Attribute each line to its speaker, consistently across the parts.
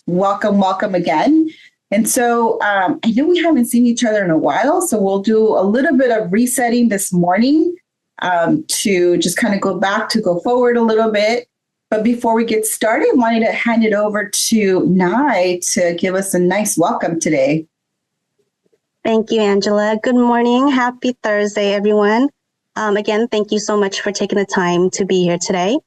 Speaker 1: Welcome, welcome again. And so I know we haven't seen each other in a while, so we'll do a little bit of resetting this morning to just kind of go forward a little bit. But before we get started, I wanted to hand it over to Nye to give us a nice welcome today.
Speaker 2: Thank you, Angela. Good morning. Happy Thursday, everyone. Again, thank you so much for taking the time to be here today.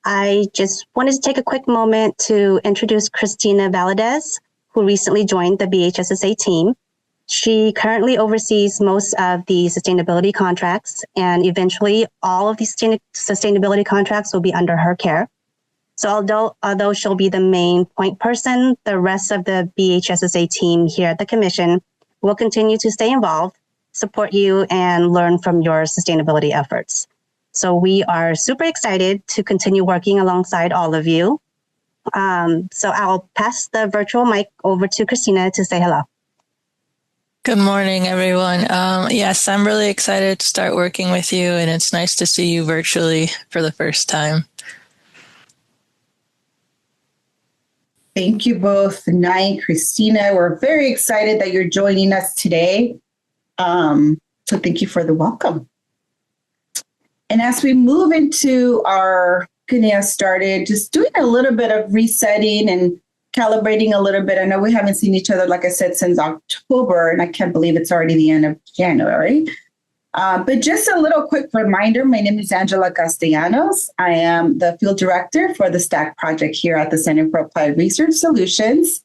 Speaker 2: I just wanted to take a quick moment to introduce Christina Valadez, who recently joined the BHSSA team. She currently oversees most of the sustainability contracts, and eventually all of these sustainability contracts will be under her care. So although she'll be the main point person, the rest of the BHSSA team here at the Commission will continue to stay involved, support you, and learn from your sustainability efforts. So we are super excited to continue working alongside all of you. So I'll pass the virtual mic over to Christina to say hello.
Speaker 3: Good morning, everyone. Yes, I'm really excited to start working with you, and it's nice to see you virtually for the first time.
Speaker 1: Thank you both, Nye and Christina. We're very excited that you're joining us today. So thank you for the welcome. And as we move into our getting started, just doing a little bit of resetting and calibrating a little bit. I know we haven't seen each other, like I said, since October, and I can't believe it's already the end of January. But just a little quick reminder, my name is Angela Castellanos. I am the field director for the STACK project here at the Center for Applied Research Solutions.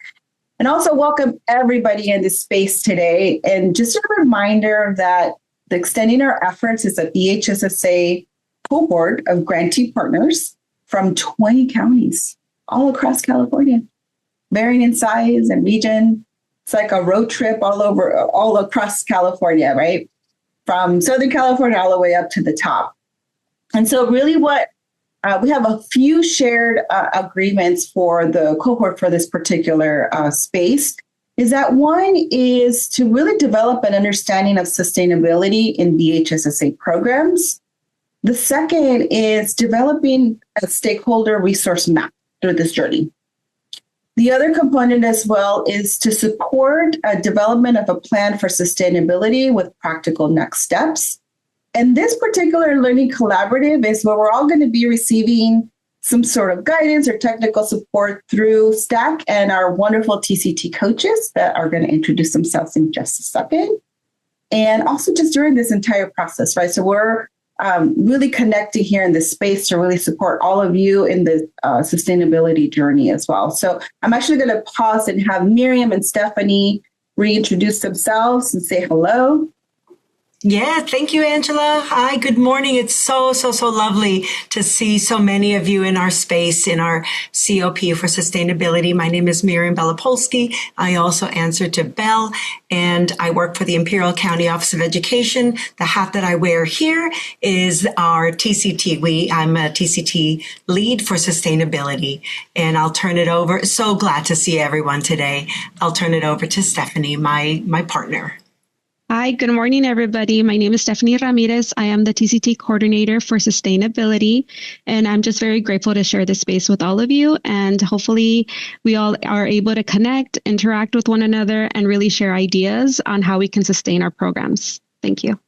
Speaker 1: And also welcome everybody in this space today. And just a reminder that the Extending Our Efforts is a BHSSA cohort of grantee partners from 20 counties all across California, varying in size and region. It's like a road trip all across California, right? From Southern California all the way up to the top. And so really what we have a few shared agreements for the cohort for this particular space is that one is to really develop an understanding of sustainability in BHSSA programs. The second is developing a stakeholder resource map through this journey. The other component as well is to support a development of a plan for sustainability with practical next steps. And this particular learning collaborative is where we're all going to be receiving some sort of guidance or technical support through STACK and our wonderful TCT coaches that are going to introduce themselves in just a second. And also just during this entire process, right? So we're really connecting here in this space to really support all of you in the sustainability journey as well. So I'm actually going to pause and have Miriam and Stephanie reintroduce themselves and say hello.
Speaker 4: Yeah, thank you, Angela. Hi, good morning. It's so lovely to see so many of you in our space, in our COP for sustainability. My name is Miriam Belopolsky. I also answer to Bell, and I work for the Imperial County Office of Education. The hat that I wear here is our TCT. I'm a TCT lead for sustainability, and I'll turn it over. So glad to see everyone today. I'll turn it over to Stephanie, my partner.
Speaker 5: Hi, good morning, everybody. My name is Stephanie Ramirez. I am the TCT coordinator for sustainability, and I'm just very grateful to share this space with all of you. And hopefully we all are able to connect, interact with one another, and really share ideas on how we can sustain our programs. Thank you.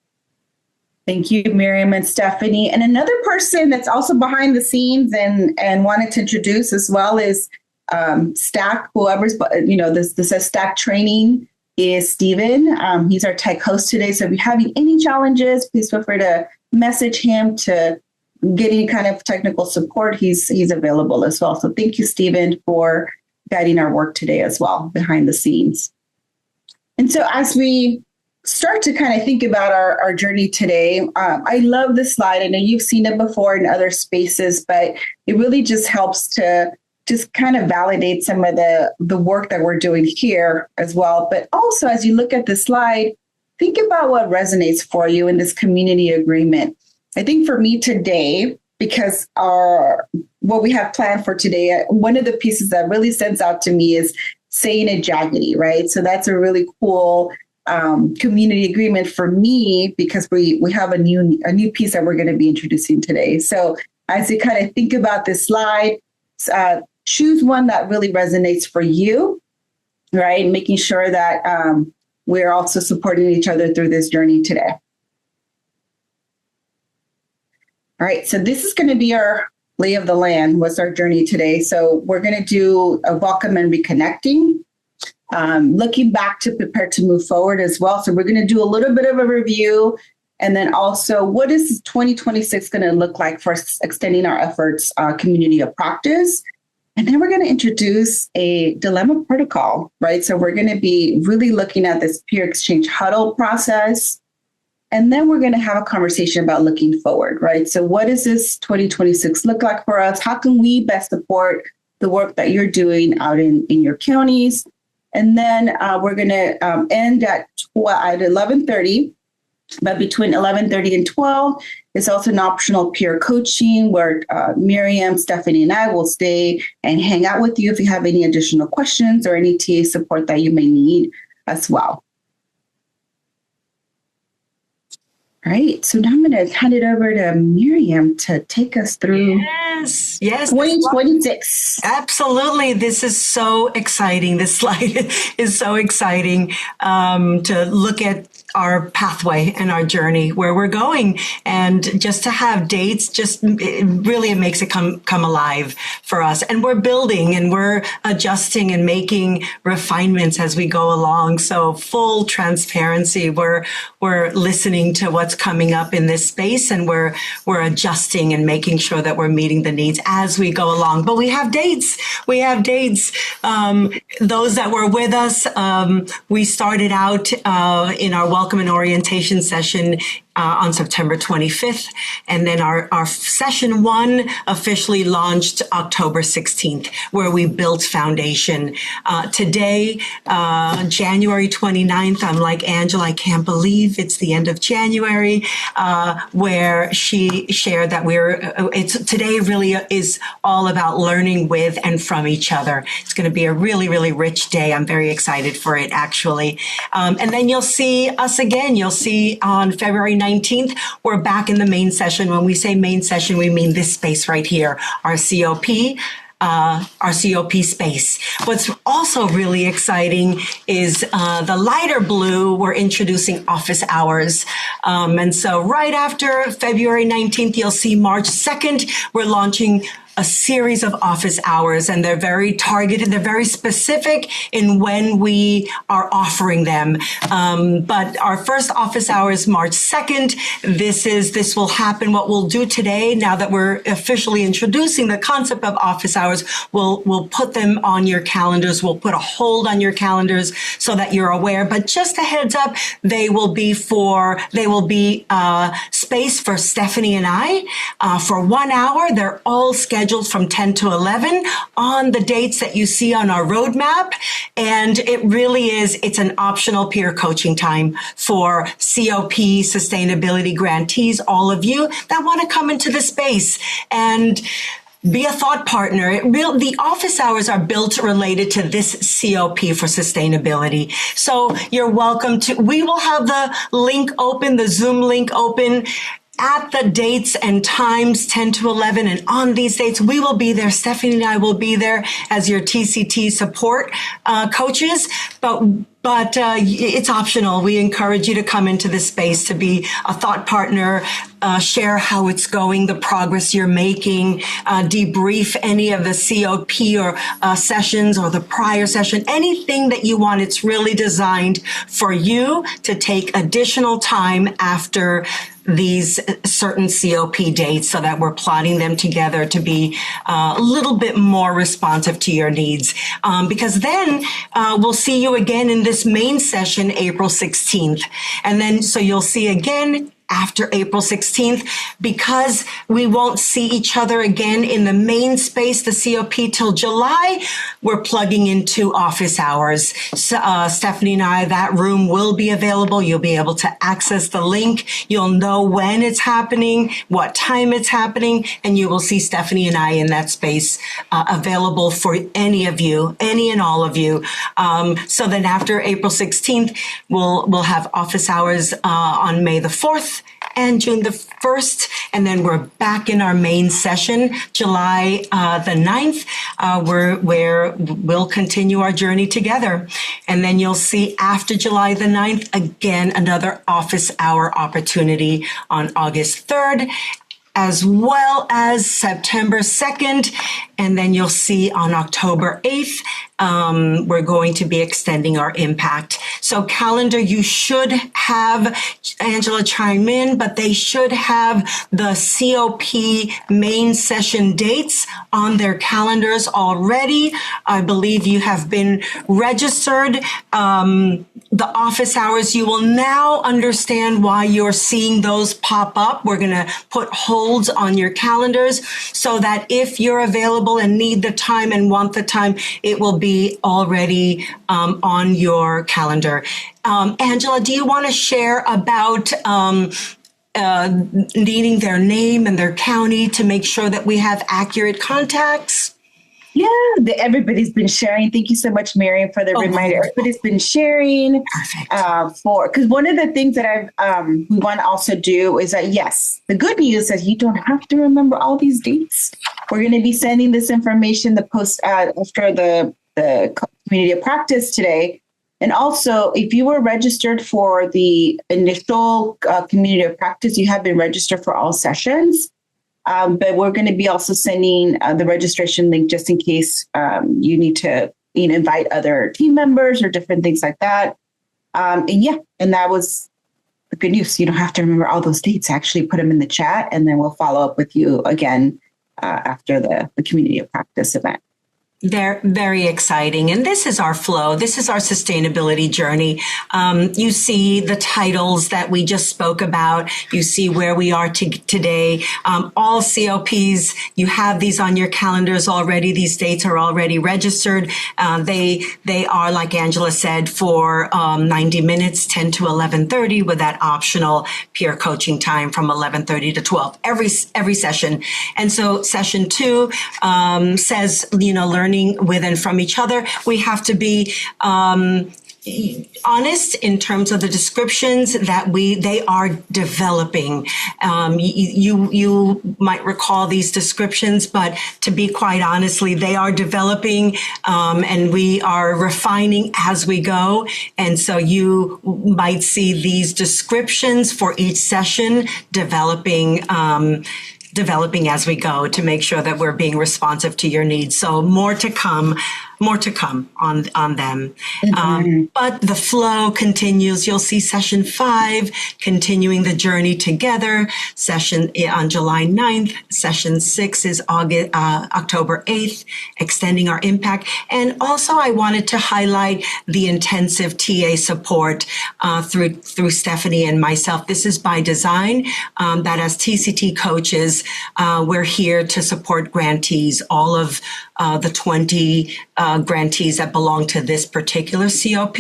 Speaker 1: Thank you, Miriam and Stephanie. And another person that's also behind the scenes and wanted to introduce as well is STACK, whoever's, this says STACK training. Is Steven. He's our tech host today. So if you're having any challenges, please feel free to message him to get any kind of technical support. He's available as well. So thank you, Steven, for guiding our work today as well behind the scenes. And so as we start to kind of think about our journey today, I love this slide. I know you've seen it before in other spaces, but it really just helps to just kind of validate some of the work that we're doing here as well. But also, as you look at the slide, think about what resonates for you in this community agreement. I think for me today, because what we have planned for today, one of the pieces that really stands out to me is saying a jaggedy, right? So that's a really cool community agreement for me because we have a new piece that we're going to be introducing today. So as you kind of think about this slide, choose one that really resonates for you, right? Making sure that we're also supporting each other through this journey today. All right, so this is going to be our lay of the land, what's our journey today. So we're going to do a welcome and reconnecting, looking back to prepare to move forward as well. So we're going to do a little bit of a review, and then also what is 2026 going to look like for extending our efforts, community of practice. And then we're going to introduce a dilemma protocol, right? So we're going to be really looking at this peer exchange huddle process. And then we're going to have a conversation about looking forward, right? So what does this 2026 look like for us? How can we best support the work that you're doing out in your counties? And then we're going to end at 11:30. But between 11:30 and 12, it's also an optional peer coaching where Miriam, Stephanie, and I will stay and hang out with you if you have any additional questions or any TA support that you may need as well. All right, so now I'm going to hand it over to Miriam to take us through
Speaker 4: Yes.
Speaker 1: 2026.
Speaker 4: Absolutely. This is so exciting. This slide is so exciting to look at our pathway and our journey, where we're going. And just to have dates, it makes it come alive for us. And we're building and we're adjusting and making refinements as we go along. So full transparency, we're listening to what's coming up in this space, and we're adjusting and making sure that we're meeting the needs as we go along. But we have dates. Those that were with us, we started out in our welcome and orientation session on September 25th. And then our session 1 officially launched October 16th, where we built foundation. Today, January 29th, I'm like Angela, I can't believe it's the end of January, where she shared that today really is all about learning with and from each other. It's going to be a really, really rich day. I'm very excited for it, actually. And then you'll see us again. You'll see on February 19th, we're back in the main session. When we say main session, we mean this space right here, our COP space. What's also really exciting is the lighter blue, we're introducing office hours. And so right after February 19th, you'll see March 2nd, we're launching a series of office hours, and they're very targeted. They're very specific in when we are offering them. But our first office hour is March 2nd. This will happen. What we'll do today, now that we're officially introducing the concept of office hours, we'll put them on your calendars. We'll put a hold on your calendars so that you're aware. But just a heads up, they will be space for Stephanie and I for 1 hour. They're all scheduled from 10 to 11 on the dates that you see on our roadmap. And it's an optional peer coaching time for COP, sustainability grantees, all of you that want to come into the space and be a thought partner. The office hours are built related to this COP for sustainability. So you're welcome we will have the link open, the Zoom link open at the dates and times 10 to 11. And on these dates, we will be there. Stephanie and I will be there as your TCT support coaches. But it's optional. We encourage you to come into this space to be a thought partner, share how it's going, the progress you're making, debrief any of the COP or sessions or the prior session, anything that you want. It's really designed for you to take additional time after these certain COP dates so that we're plotting them together to be a little bit more responsive to your needs. Because then we'll see you again in this main session, April 16th. And then so you'll see again after April 16th, because we won't see each other again in the main space, the COP, till July, we're plugging into office hours. So, Stephanie and I, that room will be available. You'll be able to access the link. You'll know when it's happening, what time it's happening, and you will see Stephanie and I in that space available for any of you, any and all of you. So then after April 16th, we'll have office hours on May the 4th. and June the 1st. And then we're back in our main session, July the 9th, where we'll continue our journey together. And then you'll see after July the 9th, again, another office hour opportunity on August 3rd, as well as September 2nd. And then you'll see on October 8th, we're going to be extending our impact. So calendar, you should have, Angela chime in, but they should have the COP main session dates on their calendars already. I believe you have been registered. The office hours, you will now understand why you're seeing those pop up. We're going to put holds on your calendars so that if you're available and need the time and want the time, it will be already on your calendar. Angela, do you want to share about needing their name and their county to make sure that we have accurate contacts?
Speaker 1: Yeah, everybody's been sharing. Thank you so much, Miriam, for the reminder. Everybody's been sharing.
Speaker 4: Perfect.
Speaker 1: Because one of the things that we want to also do is that, yes, the good news is you don't have to remember all these dates. We're going to be sending this information the post after the community of practice today. And also, if you were registered for the initial community of practice, you have been registered for all sessions. But we're going to be also sending the registration link just in case you need to invite other team members or different things like that. And that was the good news. You don't have to remember all those dates. Actually put them in the chat, and then we'll follow up with you again after the community of practice event.
Speaker 4: They're very exciting. And this is our flow. This is our sustainability journey. You see the titles that we just spoke about. You see where we are today. All COPs, you have these on your calendars already. These dates are already registered. They are, like Angela said, for 90 minutes, 10 to 11:30, with that optional peer coaching time from 11:30 to 12 every session. And so session 2 says, learning with and from each other. We have to be honest in terms of the descriptions that they are developing. You might recall these descriptions, but to be quite honestly, they are developing, and we are refining as we go. And so you might see these descriptions for each session developing as we go to make sure that we're being responsive to your needs. So more to come on them. Mm-hmm. But the flow continues. You'll see session 5, continuing the journey together. Session on July 9th. Session 6 is October 8th, extending our impact. And also I wanted to highlight the intensive TA support through Stephanie and myself. This is by design, that as TCT coaches, we're here to support grantees, all of the 20 grantees that belong to this particular COP,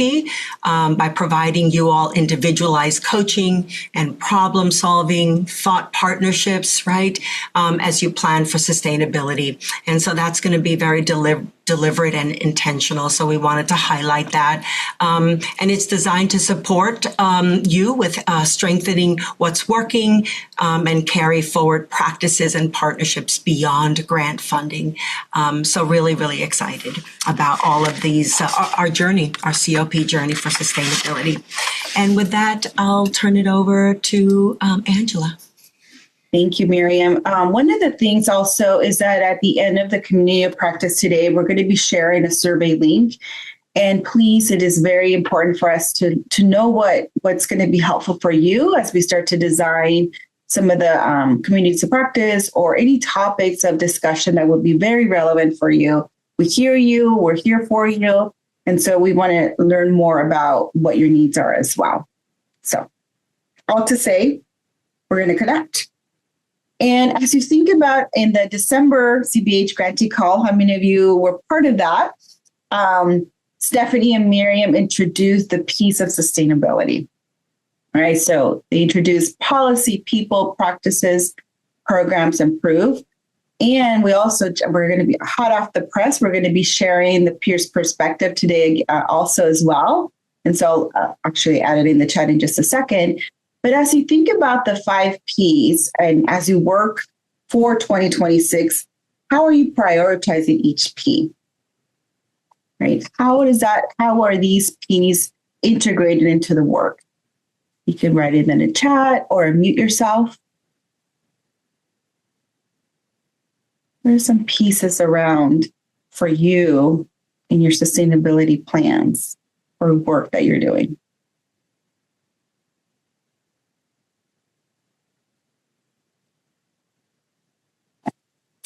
Speaker 4: by providing you all individualized coaching and problem solving, thought partnerships, right, as you plan for sustainability. And so that's going to be very deliberate and intentional. So we wanted to highlight that. And it's designed to support you with strengthening what's working and carry forward practices and partnerships beyond grant funding. So really, really excited about all of these, our journey, our COP journey for sustainability. And with that, I'll turn it over to Angela.
Speaker 1: Thank you, Miriam. One of the things also is that at the end of the community of practice today, we're going to be sharing a survey link. And please, it is very important for us to know what's going to be helpful for you as we start to design some of the communities of practice or any topics of discussion that would be very relevant for you. We hear you, we're here for you. And so we want to learn more about what your needs are as well. So all to say, we're going to connect. And as you think about in the December CBH grantee call, how many of you were part of that? Stephanie and Miriam introduced the piece of sustainability. All right, so they introduced policy, people, practices, programs, and proof. And we're going to be hot off the press. We're going to be sharing the peers' perspective today also as well. And so I'll actually add it in the chat in just a second. But as you think about the 5 Ps and as you work for 2026, how are you prioritizing each P? Right? How are these Ps integrated into the work? You can write it in a chat or mute yourself. There's some pieces around for you in your sustainability plans or work that you're doing.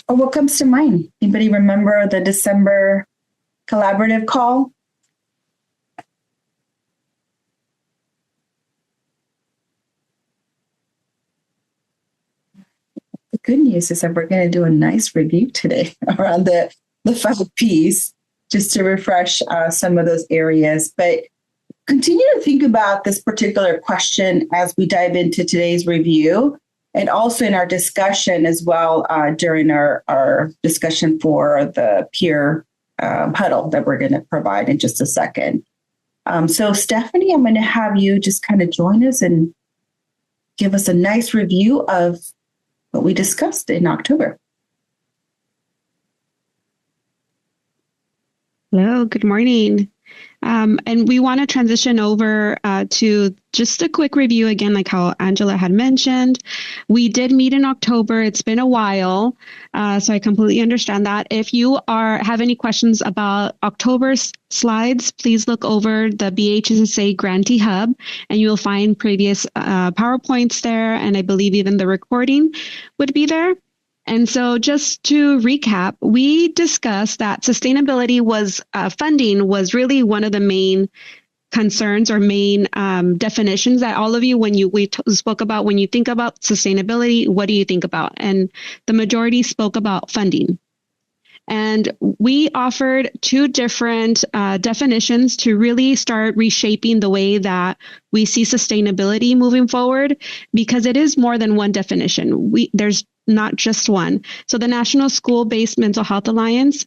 Speaker 1: Or what comes to mind? Anybody remember the December collaborative call? The good news is that we're going to do a nice review today around the 5 Ps, just to refresh some of those areas. But continue to think about this particular question as we dive into today's review, and also in our discussion as well during our discussion for the peer huddle that we're going to provide in just a second. So Stephanie, I'm going to have you just kind of join us and give us a nice review of what we discussed in October.
Speaker 5: Hello, good morning. And we want to transition over to just a quick review again, like how Angela had mentioned. We did meet in October. It's been a while, so I completely understand that. If you have any questions about October's slides, please look over the BHSSA Grantee Hub, and you'll find previous PowerPoints there, and I believe even the recording would be there. And so just to recap, we discussed that sustainability funding was really one of the main concerns or main definitions that all of you, we spoke about, when you think about sustainability, what do you think about? And the majority spoke about funding. And we offered 2 different definitions to really start reshaping the way that we see sustainability moving forward, because it is more than one definition. There's not just one. So the National School-Based Mental Health Alliance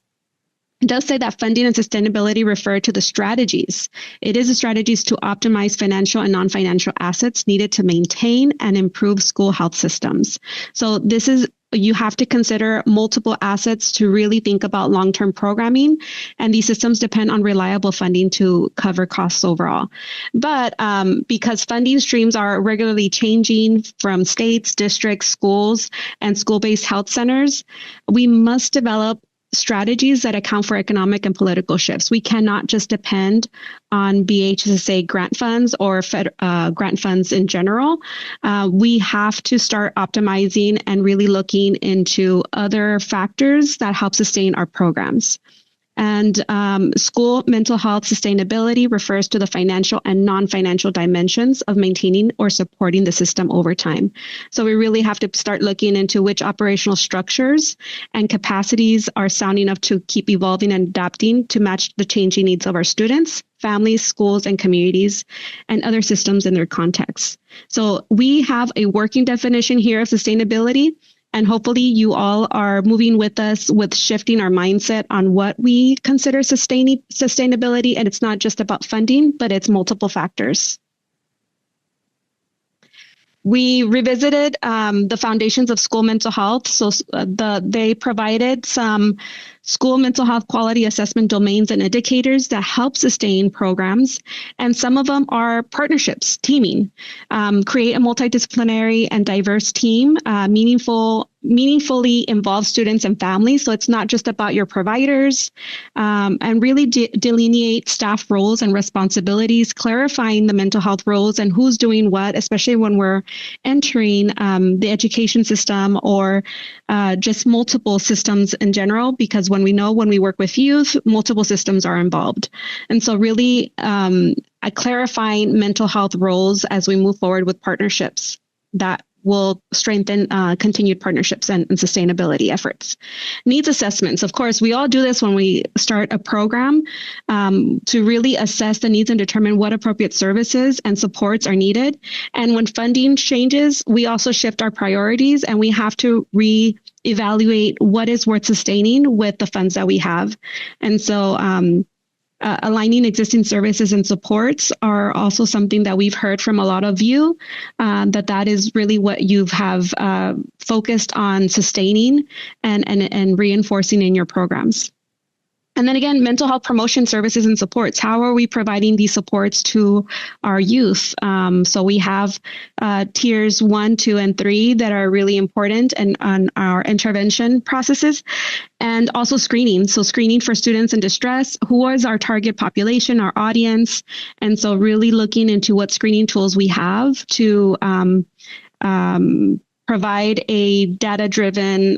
Speaker 5: does say that funding and sustainability refer to the strategies. It is the strategies to optimize financial and non-financial assets needed to maintain and improve school health systems. So you have to consider multiple assets to really think about long-term programming, and these systems depend on reliable funding to cover costs overall. But because funding streams are regularly changing from states, districts, schools, and school-based health centers, we must develop strategies that account for economic and political shifts. We cannot just depend on BHSSA grant funds or grant funds in general. We have to start optimizing and really looking into other factors that help sustain our programs. And school mental health sustainability refers to the financial and non-financial dimensions of maintaining or supporting the system over time. So we really have to start looking into which operational structures and capacities are sound enough to keep evolving and adapting to match the changing needs of our students, families, schools, and communities, and other systems in their contexts. So we have a working definition here of sustainability. And hopefully you all are moving with us with shifting our mindset on what we consider sustainability. And it's not just about funding, but it's multiple factors. We revisited the foundations of school mental health. So they provided some school mental health quality assessment domains and indicators that help sustain programs. And some of them are partnerships, teaming, create a multidisciplinary and diverse team, meaningfully involve students and families. So it's not just about your providers, and really delineate staff roles and responsibilities, clarifying the mental health roles and who's doing what, especially when we're entering the education system or just multiple systems in general, because when we work with youth, multiple systems are involved. And so really clarifying mental health roles as we move forward with partnerships that will strengthen continued partnerships and sustainability efforts. Needs assessments. Of course, we all do this when we start a program to really assess the needs and determine what appropriate services and supports are needed. And when funding changes, we also shift our priorities, and we have to reevaluate what is worth sustaining with the funds that we have. And so aligning existing services and supports are also something that we've heard from a lot of you, that is really what you have focused on sustaining and reinforcing in your programs. And then again, mental health promotion services and supports. How are we providing these supports to our youth? So we have tiers 1, 2, and 3 that are really important and on our intervention processes, and also screening. So screening for students in distress, who is our target population, our audience. And so really looking into what screening tools we have to provide a data-driven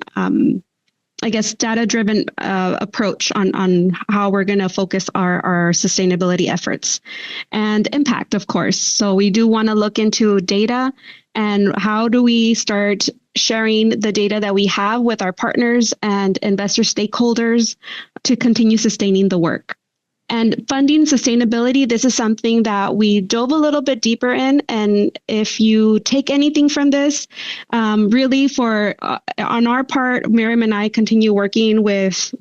Speaker 5: approach on how we're going to focus our sustainability efforts and impact, of course. So we do want to look into data and how do we start sharing the data that we have with our partners and investor stakeholders to continue sustaining the work. And funding sustainability, this is something that we dove a little bit deeper in. And if you take anything from this, really on our part, Miriam and I continue working with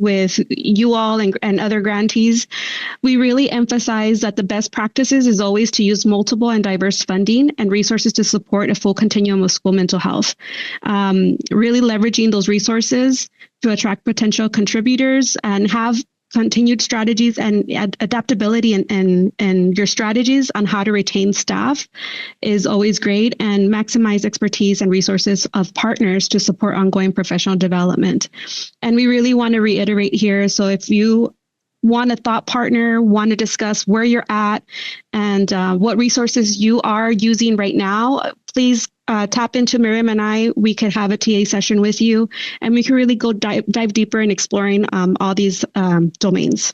Speaker 5: you all and other grantees. We really emphasize that the best practices is always to use multiple and diverse funding and resources to support a full continuum of school mental health. Really leveraging those resources to attract potential contributors and have continued strategies and adaptability and your strategies on how to retain staff is always great, and maximize expertise and resources of partners to support ongoing professional development. And we really want to reiterate here. So if you want a thought partner, want to discuss where you're at and what resources you are using right now, please tap into Miriam and I. We could have a TA session with you, and we can really go dive deeper in exploring all these domains.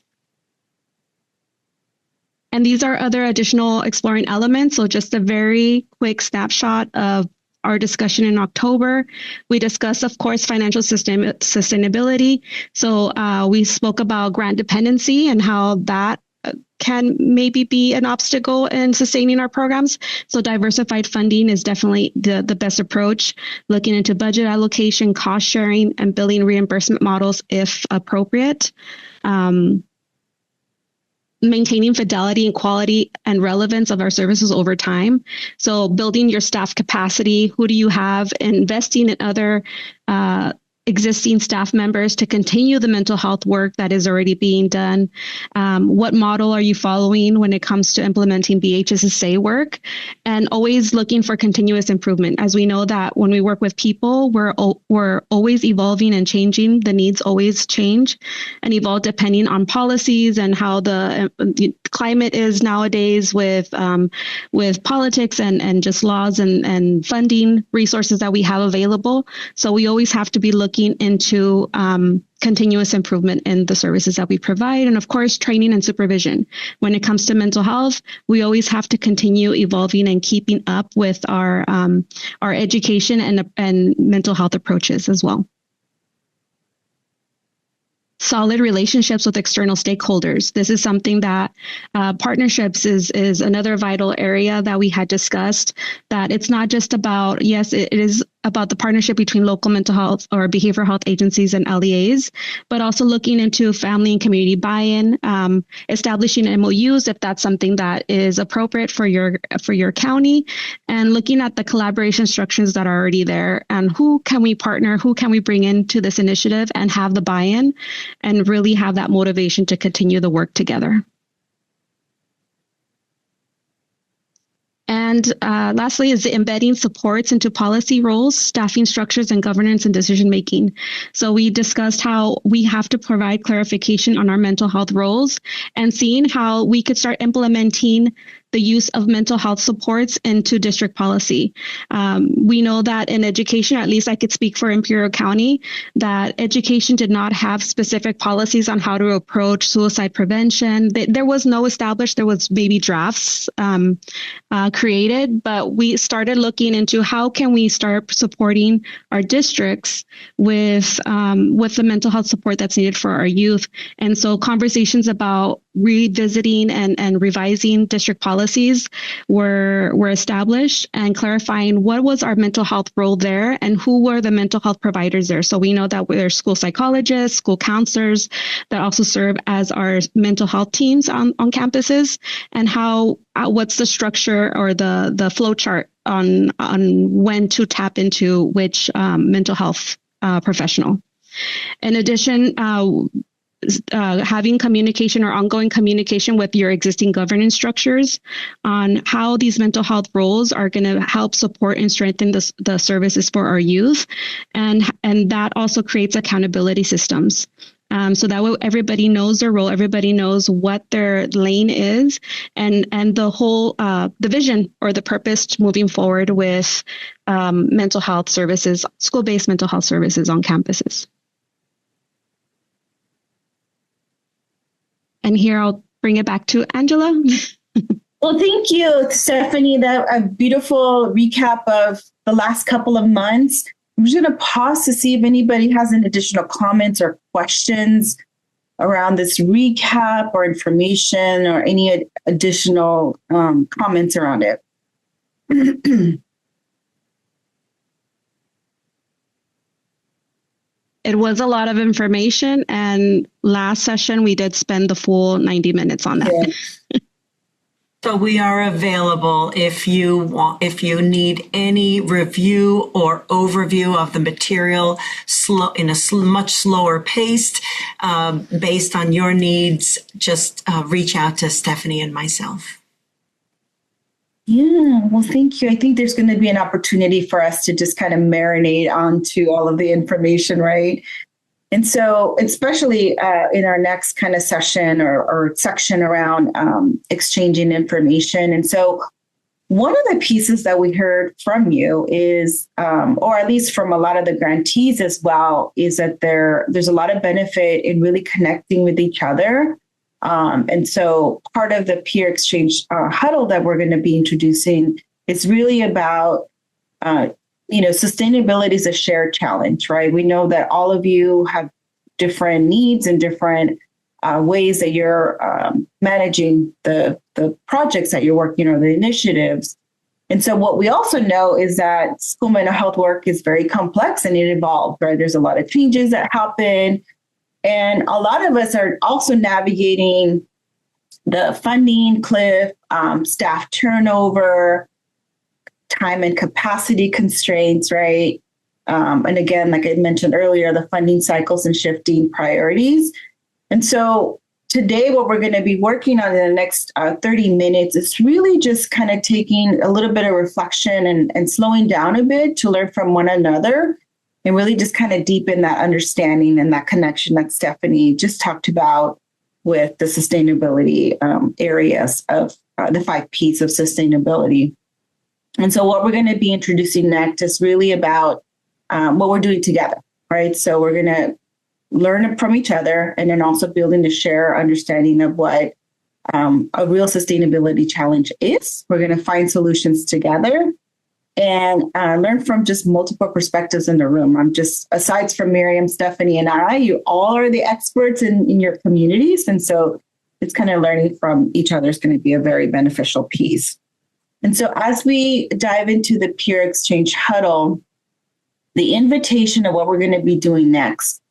Speaker 5: And these are other additional exploring elements. So just a very quick snapshot of our discussion in October. We discussed, of course, financial sustainability. So we spoke about grant dependency and how that can maybe be an obstacle in sustaining our programs. So diversified funding is definitely the best approach, looking into budget allocation, cost sharing, and building reimbursement models if appropriate. Maintaining fidelity and quality and relevance of our services over time. So building your staff capacity, who do you have, investing in other existing staff members to continue the mental health work that is already being done. What model are you following when it comes to implementing BHSSA work? And always looking for continuous improvement. As we know that when we work with people, we're always evolving and changing. The needs always change and evolve depending on policies and how the climate is nowadays with politics and just laws and funding resources that we have available. So we always have to be looking into continuous improvement in the services that we provide. And of course, training and supervision. When it comes to mental health, we always have to continue evolving and keeping up with our education and mental health approaches as well. Solid relationships with external stakeholders. This is something that partnerships is another vital area that we had discussed, that it's not just about, yes, it is about the partnership between local mental health or behavioral health agencies and LEAs, but also looking into family and community buy-in, establishing MOUs if that's something that is appropriate for your county, and looking at the collaboration structures that are already there and who can we partner, who can we bring into this initiative and have the buy-in and really have that motivation to continue the work together. And lastly is embedding supports into policy roles, staffing structures, and governance and decision-making. So we discussed how we have to provide clarification on our mental health roles and seeing how we could start implementing the use of mental health supports into district policy. We know that in education, at least I could speak for Imperial County, that education did not have specific policies on how to approach suicide prevention. There was no established, there was maybe drafts created, but we started looking into how can we start supporting our districts with the mental health support that's needed for our youth. And so conversations about revisiting and revising district policies were established, and clarifying what was our mental health role there and who were the mental health providers there. So we know that there's school psychologists, school counselors that also serve as our mental health teams on campuses, and what's the structure or the flow chart on when to tap into which mental health professional. In addition, having communication or ongoing communication with your existing governance structures on how these mental health roles are going to help support and strengthen the services for our youth. And that also creates accountability systems. So that way everybody knows their role, everybody knows what their lane is, and the whole, the vision or the purpose moving forward with mental health services, school-based mental health services on campuses. And here I'll bring it back to Angela.
Speaker 1: Well, thank you, Stephanie. That a beautiful recap of the last couple of months. I'm just going to pause to see if anybody has any additional comments or questions around this recap or information or any additional comments around it.
Speaker 5: It was a lot of information, and last session we did spend the full 90 minutes on that.
Speaker 1: Yeah.
Speaker 4: So we are available if you need any review or overview of the material in a much slower pace based on your needs. Just reach out to Stephanie and myself.
Speaker 1: Yeah, well, thank you. I think there's going to be an opportunity for us to just kind of marinate onto all of the information, right? And so, especially in our next kind of session or section around exchanging information. And so, one of the pieces that we heard from you is, or at least from a lot of the grantees as well, is that there's a lot of benefit in really connecting with each other. And so part of the peer exchange huddle that we're going to be introducing is really about, sustainability is a shared challenge, right? We know that all of you have different needs and different ways that you're managing the projects that you're working on, the initiatives. And so what we also know is that school mental health work is very complex and it evolves, right? There's a lot of changes that happen. And a lot of us are also navigating the funding cliff, staff turnover, time and capacity constraints, right? And again, like I mentioned earlier, the funding cycles and shifting priorities. And so today, what we're going to be working on in the next 30 minutes is really just kind of taking a little bit of reflection and slowing down a bit to learn from one another. And really just kind of deepen that understanding and that connection that Stephanie just talked about with the sustainability areas of the 5 Ps of sustainability. And so what we're going to be introducing next is really about what we're doing together, right? So we're going to learn from each other and then also building a shared understanding of what a real sustainability challenge is. We're going to find solutions together and learn from just multiple perspectives in the room. I'm just, aside from Miriam, Stephanie, and I, you all are the experts in your communities. And so it's kind of learning from each other is going to be a very beneficial piece. And so as we dive into the peer exchange huddle, the invitation of what we're going to be doing next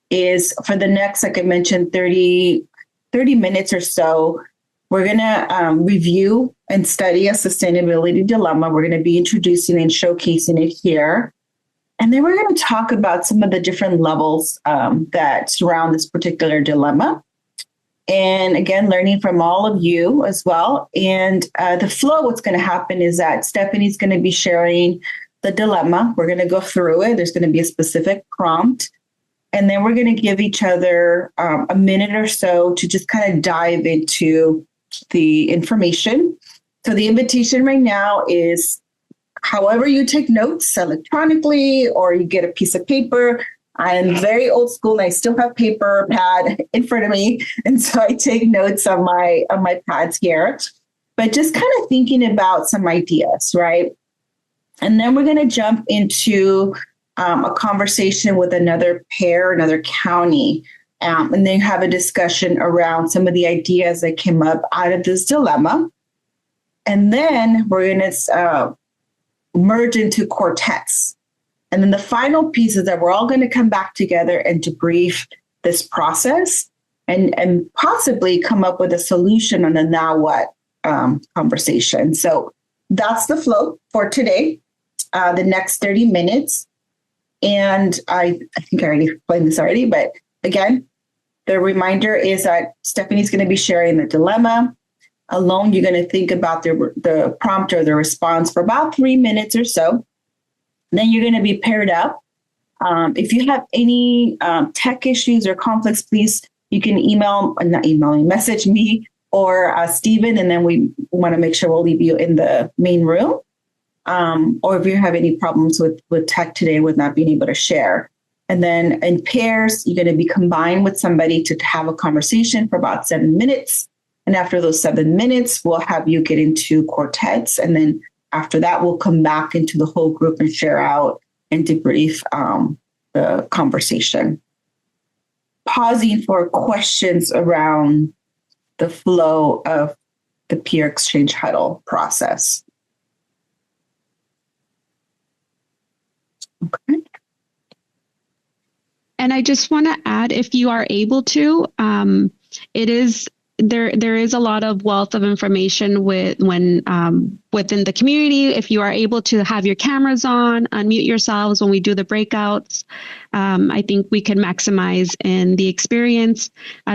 Speaker 1: is for the next, like I mentioned, 30 minutes or so, we're going to review and study a sustainability dilemma. We're going to be introducing and showcasing it here. And then we're going to talk about some of the different levels that surround this particular dilemma. And again, learning from all of you as well. And the flow, what's going to happen is that Stephanie's going to be sharing the dilemma. We're going to go through it. There's going to be a specific prompt. And then we're going to give each other a minute or so to just kind of dive into the information. So the invitation right now is however you take notes electronically or you get a piece of paper. I am very old school and I still have paper pad in front of me. And so I take notes on my pads here, but just kind of thinking about some ideas, right? And then we're going to jump into a conversation with another pair, another county. and then have a discussion around some of the ideas that came up out of this dilemma. And then we're going to merge into quartets. And then the final piece is that we're all going to come back together and debrief this process and possibly come up with a solution on a now what conversation. So that's the flow for today, the next 30 minutes. And I think I already explained this already, but again, the reminder is that Stephanie's going to be sharing the dilemma. Alone, you're going to think about the prompt or the response for about 3 minutes or so. Then you're going to be paired up. If you have any tech issues or conflicts, please, you can message me or Stephen, and then we want to make sure we'll leave you in the main room. Or if you have any problems with tech today, with not being able to share. And then in pairs, you're going to be combined with somebody to have a conversation for about 7 minutes. And after those 7 minutes, we'll have you get into quartets. And then after that, we'll come back into the whole group and share out and debrief the conversation. Pausing for questions around the flow of the peer exchange huddle process. Okay.
Speaker 5: And I just want to add, if you are able to, it is there is a lot of wealth of information within the community. If you are able to have your cameras on, unmute yourselves when we do the breakouts, I think we can maximize in the experience.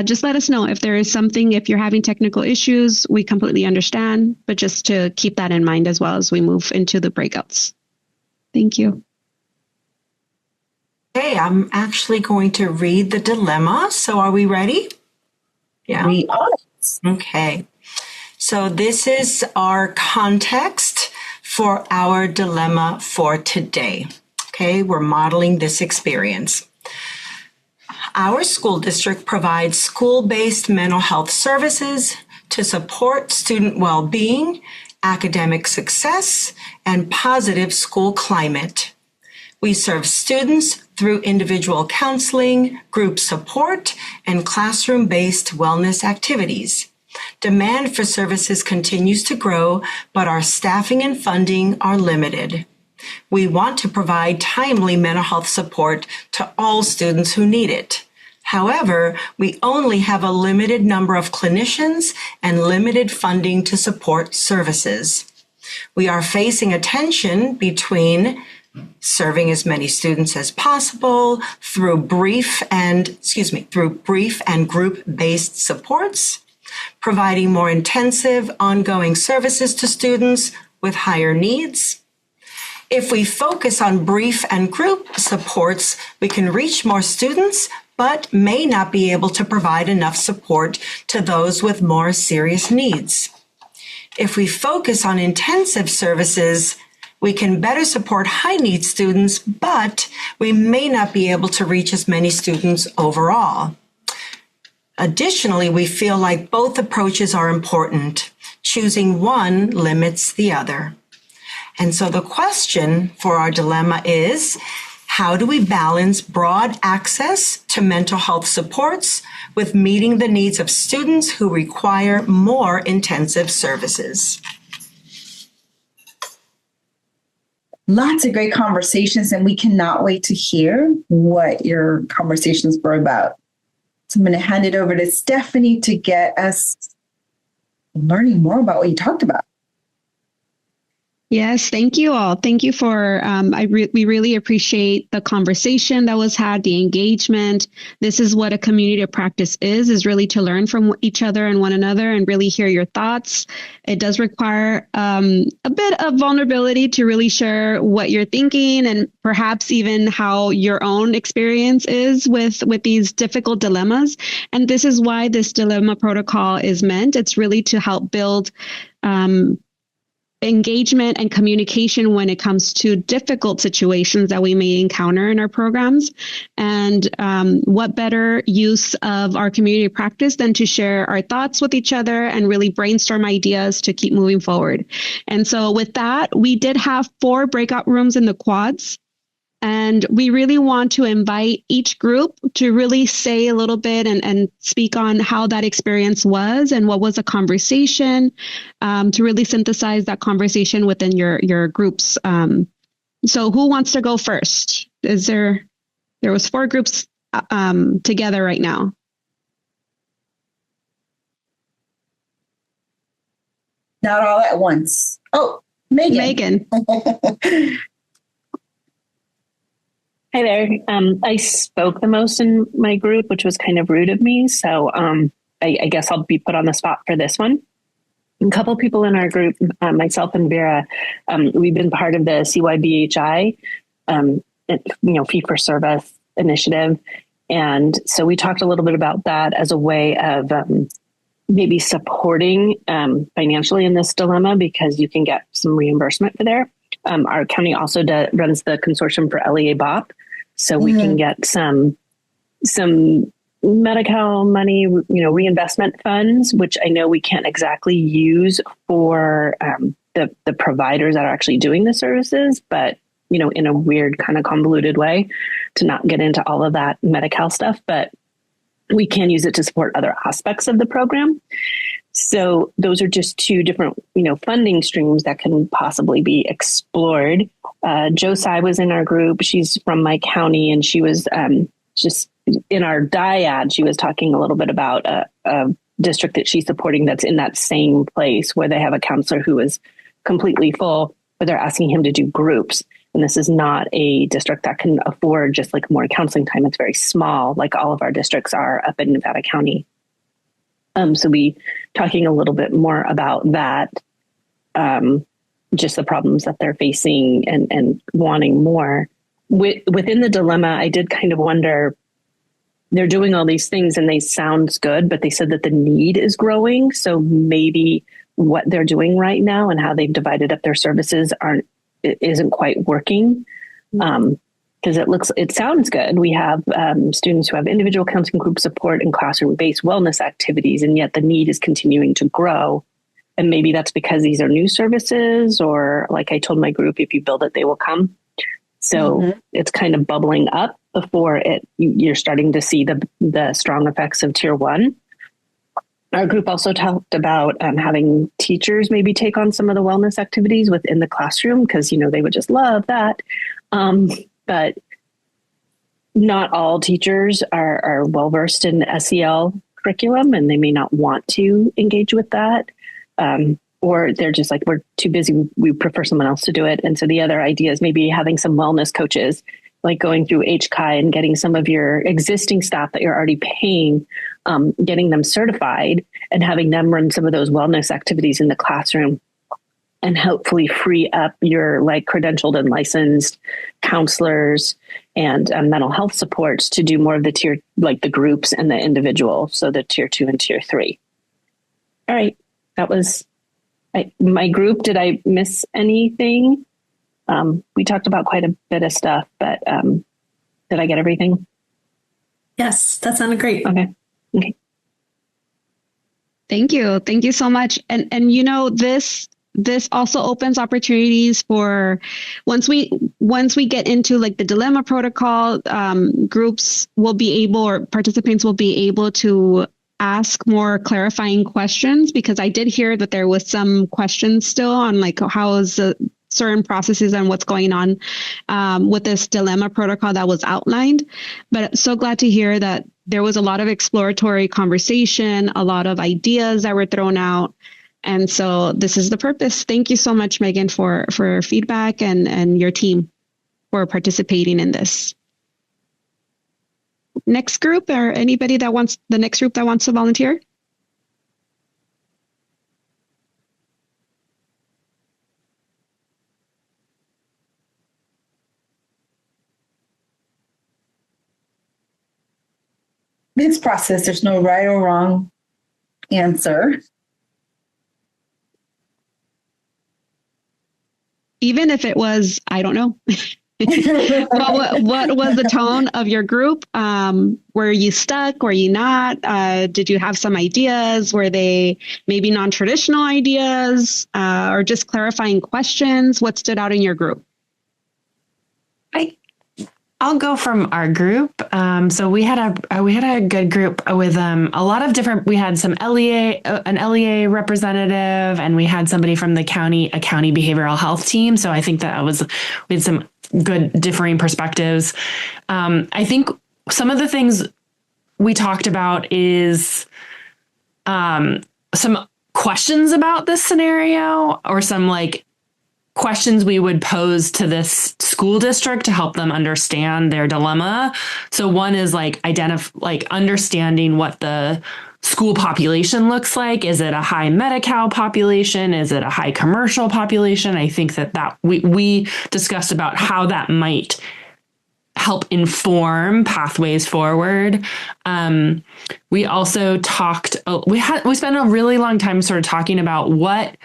Speaker 5: Just let us know if there is something, if you're having technical issues, we completely understand, but just to keep that in mind as well as we move into the breakouts. Thank you.
Speaker 4: Okay, I'm actually going to read the dilemma. So are we ready? Yeah.
Speaker 1: We are.
Speaker 4: Okay. So this is our context for our dilemma for today. Okay, we're modeling this experience. Our school district provides school-based mental health services to support student well-being, academic success, and positive school climate. We serve students through individual counseling, group support, and classroom-based wellness activities. Demand for services continues to grow, but our staffing and funding are limited. We want to provide timely mental health support to all students who need it. However, we only have a limited number of clinicians and limited funding to support services. We are facing a tension between serving as many students as possible through brief and group-based supports, providing more intensive ongoing services to students with higher needs. If we focus on brief and group supports, we can reach more students, but may not be able to provide enough support to those with more serious needs. If we focus on intensive services, we can better support high-need students, but we may not be able to reach as many students overall. Additionally, we feel like both approaches are important. Choosing one limits the other. And so the question for our dilemma is, how do we balance broad access to mental health supports with meeting the needs of students who require more intensive services?
Speaker 1: Lots of great conversations, and we cannot wait to hear what your conversations were about. So I'm going to hand it over to Stephanie to get us learning more about what you talked about.
Speaker 5: Yes, thank you all. Thank you for, we really appreciate the conversation that was had, the engagement. This is what a community of practice is really to learn from each other and one another and really hear your thoughts. It does require a bit of vulnerability to really share what you're thinking and perhaps even how your own experience is with these difficult dilemmas. And this is why this dilemma protocol is meant. It's really to help build engagement and communication when it comes to difficult situations that we may encounter in our programs. And what better use of our community practice than to share our thoughts with each other and really brainstorm ideas to keep moving forward. And so with that, we did have 4 breakout rooms in the quads. And we really want to invite each group to really say a little bit and speak on how that experience was and what was the conversation, to really synthesize that conversation within your groups. So who wants to go first? There was 4 groups together right now.
Speaker 1: Not all at once. Oh, Megan.
Speaker 6: Hi there. I spoke the most in my group, which was kind of rude of me. So I guess I'll be put on the spot for this one. A couple people in our group, myself and Vera, we've been part of the CYBHI, fee for service initiative. And so we talked a little bit about that as a way of maybe supporting financially in this dilemma, because you can get some reimbursement for there. Our county also runs the consortium for LEA BOP, so we can get some Medi-Cal money, reinvestment funds, which I know we can't exactly use for the providers that are actually doing the services, but in a weird kind of convoluted way, to not get into all of that Medi-Cal stuff, but we can use it to support other aspects of the program. So those are just 2 different, funding streams that can possibly be explored. Josai was in our group. She's from my county, and she was just in our dyad. She was talking a little bit about a district that she's supporting that's in that same place where they have a counselor who is completely full, but they're asking him to do groups. And this is not a district that can afford just like more counseling time. It's very small, like all of our districts are up in Nevada County. So we talking a little bit more about that, just the problems that they're facing and wanting more. Within the dilemma, I did kind of wonder, they're doing all these things and they sound good, but they said that the need is growing. So maybe what they're doing right now and how they've divided up their services isn't quite working. Because it sounds good. We have students who have individual counseling group support and classroom-based wellness activities, and yet the need is continuing to grow. And maybe that's because these are new services, or like I told my group, if you build it, they will come. So it's kind of bubbling up before you're starting to see the strong effects of Tier 1. Our group also talked about having teachers maybe take on some of the wellness activities within the classroom, because, they would just love that. But not all teachers are well-versed in the SEL curriculum, and they may not want to engage with that. Or they're just like, we're too busy. We prefer someone else to do it. And so the other idea is maybe having some wellness coaches, like going through HCI and getting some of your existing staff that you're already paying, getting them certified and having them run some of those wellness activities in the classroom, and hopefully free up your credentialed and licensed counselors and mental health supports to do more of the tier, like the groups and the individual. So the Tier 2 and Tier 3. All right. That was my group. Did I miss anything? We talked about quite a bit of stuff, but did I get everything?
Speaker 4: Yes, that sounded great.
Speaker 6: Okay.
Speaker 5: Thank you. Thank you so much. And this also opens opportunities for once we get into the dilemma protocol, groups will be able, or participants will be able to ask more clarifying questions, because I did hear that there was some questions still on how is the certain processes and what's going on with this dilemma protocol that was outlined. But so glad to hear that there was a lot of exploratory conversation, a lot of ideas that were thrown out. And so this is the purpose. Thank you so much, Megan, for feedback and your team for participating in this. Next group, or anybody that wants the next group that wants to volunteer?
Speaker 1: This process, there's no right or wrong answer.
Speaker 5: Even if it was, I don't know. What was the tone of your group? Were you stuck? Were you not? Did you have some ideas? Were they maybe non-traditional ideas, or just clarifying questions? What stood out in your group?
Speaker 4: I
Speaker 7: I'll go from our group. So we had a good group with a lot of different. We had some an LEA representative, and we had somebody from a county behavioral health team. So I think we had some good differing perspectives. I think some of the things we talked about is some questions about this scenario, or some questions we would pose to this school district to help them understand their dilemma. So one is understanding what the school population looks like. Is it a high Medi-Cal population? Is it a high commercial population? I think that we discussed about how that might help inform pathways forward. We also talked, we spent a really long time sort of talking about what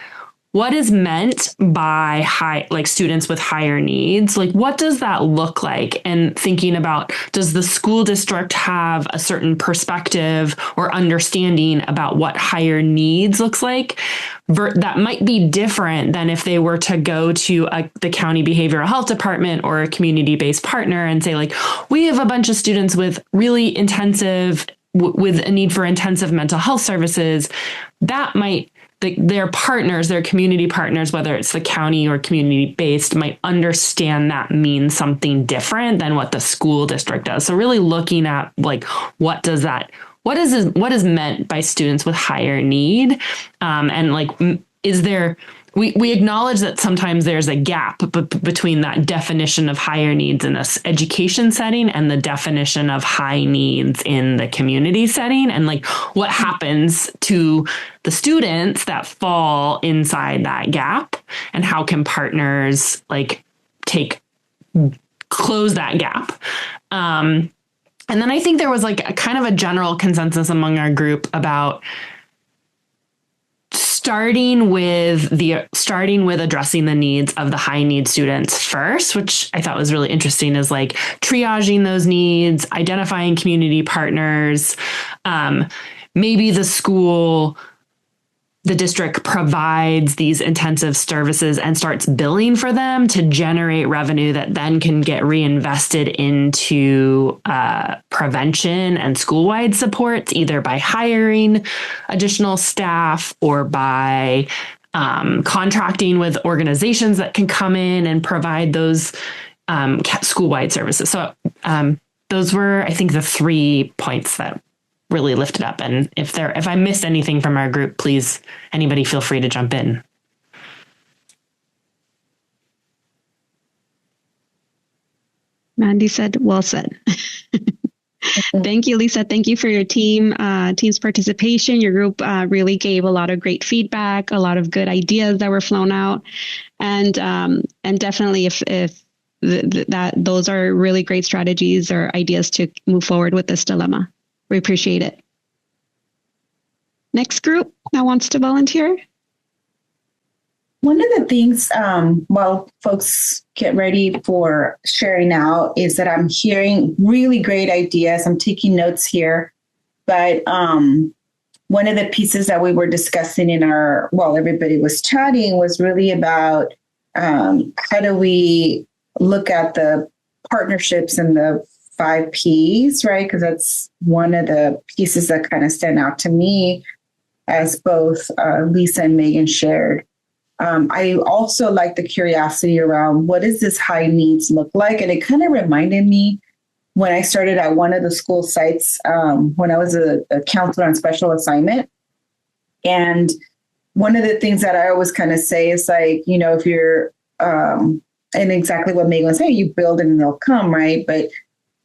Speaker 7: is meant by students with higher needs? What does that look like? And thinking about, does the school district have a certain perspective or understanding about what higher needs looks like? That might be different than if they were to go to the county behavioral health department or a community-based partner and say, we have a bunch of students with really intensive, with a need for intensive mental health services. That might, their partners, their community partners, whether it's the county or community-based, might understand that means something different than what the school district does. So really looking at what is meant by students with higher need, and is there? We acknowledge that sometimes there's a gap between that definition of higher needs in this education setting and the definition of high needs in the community setting, and what happens to the students that fall inside that gap, and how can partners close that gap. And then I think there was a kind of a general consensus among our group about starting with addressing the needs of the high need students first, which I thought was really interesting, is triaging those needs, identifying community partners. Maybe the district provides these intensive services and starts billing for them to generate revenue that then can get reinvested into prevention and school-wide supports, either by hiring additional staff or by contracting with organizations that can come in and provide those school-wide services. So those were, I think, the 3 points that really lifted up. And if I missed anything from our group, please, anybody feel free to jump in.
Speaker 5: Mandy said, well said. Thank you, Lisa. Thank you for your team's participation. Your group really gave a lot of great feedback, a lot of good ideas that were flown out. And definitely if those are really great strategies or ideas to move forward with this dilemma. We appreciate it. Next group that wants to volunteer.
Speaker 1: One of the things, while folks get ready for sharing now, is that I'm hearing really great ideas. I'm taking notes here. But one of the pieces that we were discussing while everybody was chatting was really about how do we look at the partnerships and the 5 Ps, right? Because that's one of the pieces that kind of stand out to me, as both Lisa and Megan shared. I also like the curiosity around what does this high needs look like? And it kind of reminded me when I started at one of the school sites when I was a counselor on special assignment. And one of the things that I always kind of say is if you're, and exactly what Megan was saying, you build and they'll come, right? But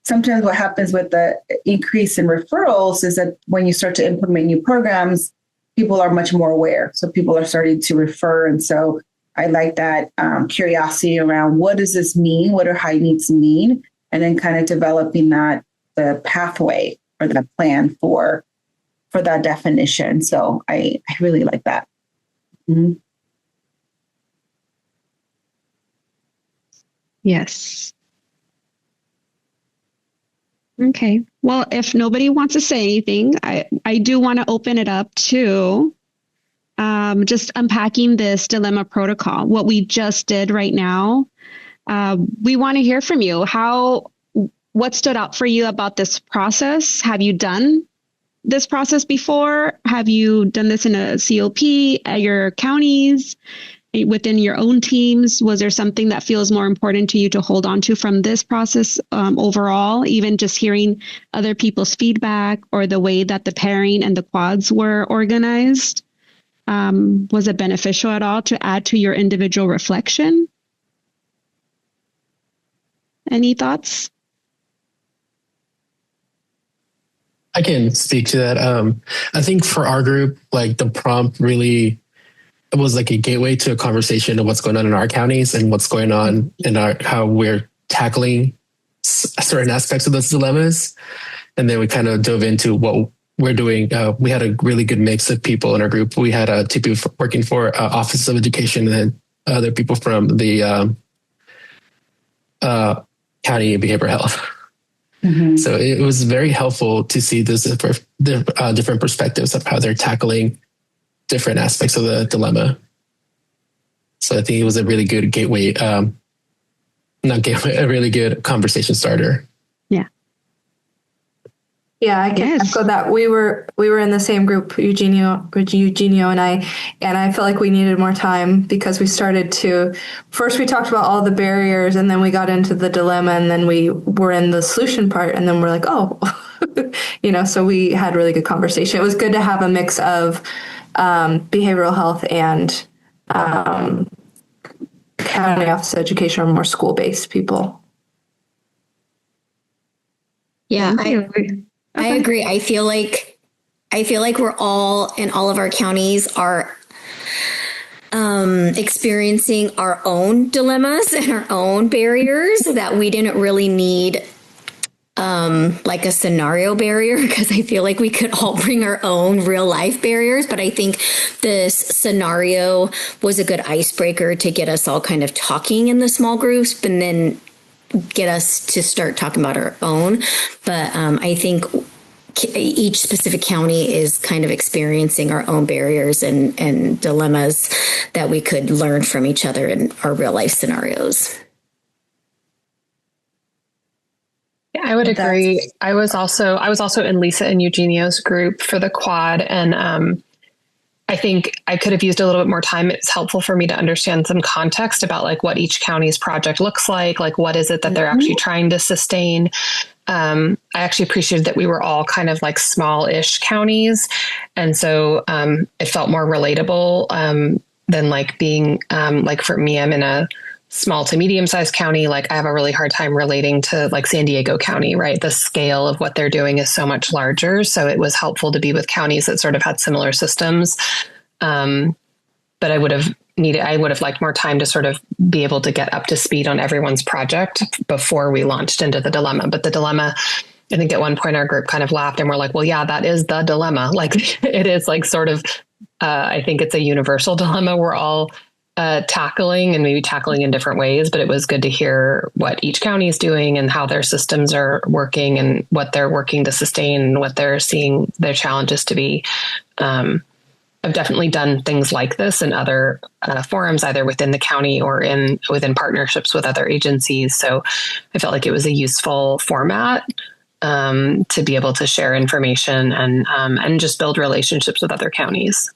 Speaker 1: sometimes what happens with the increase in referrals is that when you start to implement new programs, people are much more aware. So people are starting to refer. And so I like that curiosity around what does this mean? What do high needs mean? And then kind of developing the pathway or the plan for that definition. So I really like that. Mm-hmm.
Speaker 5: Yes. Okay. Well, if nobody wants to say anything, I do want to open it up to just unpacking this dilemma protocol, what we just did right now. We want to hear from you. what stood out for you about this process? Have you done this process before? Have you done this in a COP at your counties, within your own teams? Was there something that feels more important to you to hold on to from this process overall, even just hearing other people's feedback or the way that the pairing and the quads were organized? Was it beneficial at all to add to your individual reflection? Any thoughts?
Speaker 8: I can speak to that. I think for our group, like the prompt really was like a gateway to a conversation of what's going on in our counties and what's going on in how we're tackling certain aspects of those dilemmas. And then we kind of dove into what we're doing. We had a really good mix of people in our group. We had two people working for Office of Education and then other people from the county behavioral health. Mm-hmm. So it was very helpful to see those different perspectives of how they're tackling different aspects of the dilemma. So I think it was a really good gateway, a really good conversation starter.
Speaker 5: Yeah.
Speaker 9: Yeah, I can echo that. We were in the same group, Eugenio and I felt like we needed more time because we started to, first we talked about all the barriers and then we got into the dilemma and then we were in the solution part and then we're like, oh, so we had really good conversation. It was good to have a mix of behavioral health and county office of education or more school-based people.
Speaker 10: Yeah, I agree. I feel like we're all in all of our counties are experiencing our own dilemmas and our own barriers that we didn't really need like a scenario barrier, because I feel like we could all bring our own real life barriers. But I think this scenario was a good icebreaker to get us all kind of talking in the small groups and then get us to start talking about our own. But I think each specific county is kind of experiencing our own barriers and dilemmas that we could learn from each other in our real life scenarios.
Speaker 11: Yeah, I would agree. I was also in Lisa and Eugenio's group for the quad, and I think I could have used a little bit more time. It's helpful for me to understand some context about like what each county's project looks like what is it that they're actually trying to sustain. I actually appreciated that we were all kind of like small-ish counties, and so it felt more relatable than like being like for me, I'm in a small to medium-sized county. Like I have a really hard time relating to like San Diego County, right? The scale of what they're doing is so much larger. So it was helpful to be with counties that sort of had similar systems. But I would have liked more time to sort of be able to get up to speed on everyone's project before we launched into the dilemma. But the dilemma, I think at one point our group kind of laughed and we're like, well, yeah, that is the dilemma. Like it is like sort of, I think it's a universal dilemma we're all tackling, and maybe tackling in different ways, but it was good to hear what each county is doing and how their systems are working and what they're working to sustain and what they're seeing their challenges to be. I've definitely done things like this in other forums, either within the county or within partnerships with other agencies. So I felt like it was a useful format to be able to share information and just build relationships with other counties.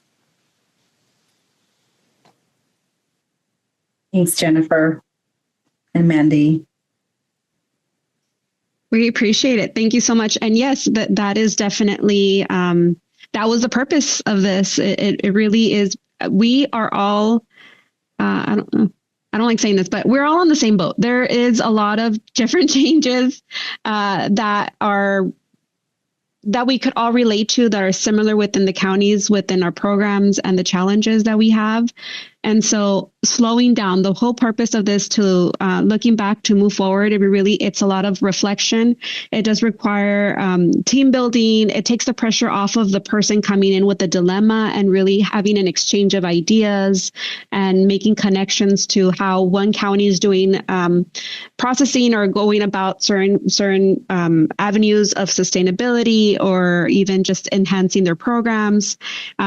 Speaker 1: Thanks, Jennifer and Mandy.
Speaker 5: We appreciate it. Thank you so much. And yes, that is definitely, that was the purpose of this. It really is. We are all, I don't like saying this, but we're all on the same boat. There is a lot of different changes that we could all relate to, that are similar within the counties, within our programs and the challenges that we have. And so slowing down, the whole purpose of this to looking back to move forward, it's a lot of reflection. It does require team building. It takes the pressure off of the person coming in with a dilemma and really having an exchange of ideas and making connections to how one county is doing processing or going about certain avenues of sustainability or even just enhancing their programs.